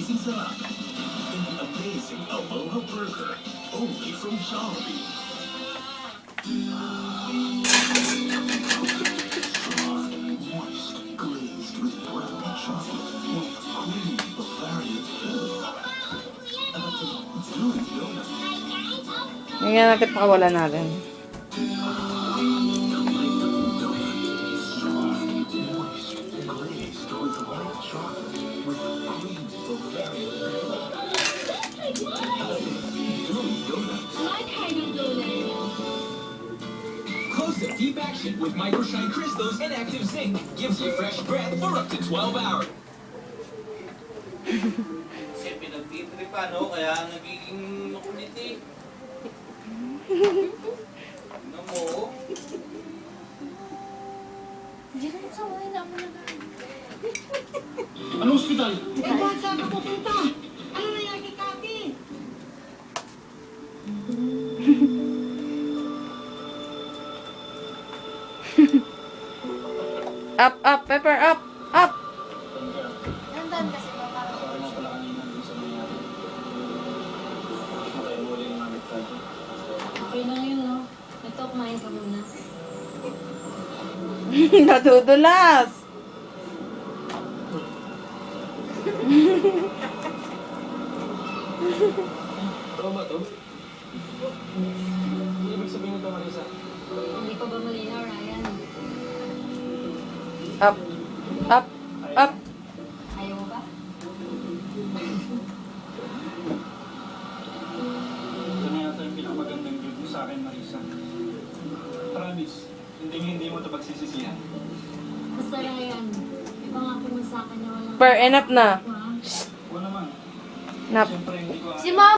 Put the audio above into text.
Amazing sarap. In the amazing Aloha Burger, only from Jollibee. Soft, moist, glazed with brown chocolate, with cream of various fillings. Dunkin' Donuts. Ngayon natin pakawalan natin. Close-up deep action with Microshine Crystals and Active Zinc gives you fresh breath for up to 12 hours. Kasi pinagtitripan, no? Kaya nagiging makulit eh. Ano mo? Hindi naman sa mga na mo na. Ano ospital? Saan ka pupunta? Ano nangyari kay Kati? Up, up, Pepper, up, up! Nandun kasi ba parang okay na yun, no? Ito, kumain ka muna. Nadudulas! Tama to? Ibig sabihin ito, Marisa. Hindi pa ba malinaw, Ryan? Up, up, up! Ayaw mo ba? Ito na yata yung pinakamagandang gift mo sa akin, Marisa. Promise, hindi mo ito pagsisisihan. Basta, Ryan, ipangako mo sa akin na walang... Per, enough na. Ha? Oo naman. Nap. Siyempre, hindi ko Si Mom!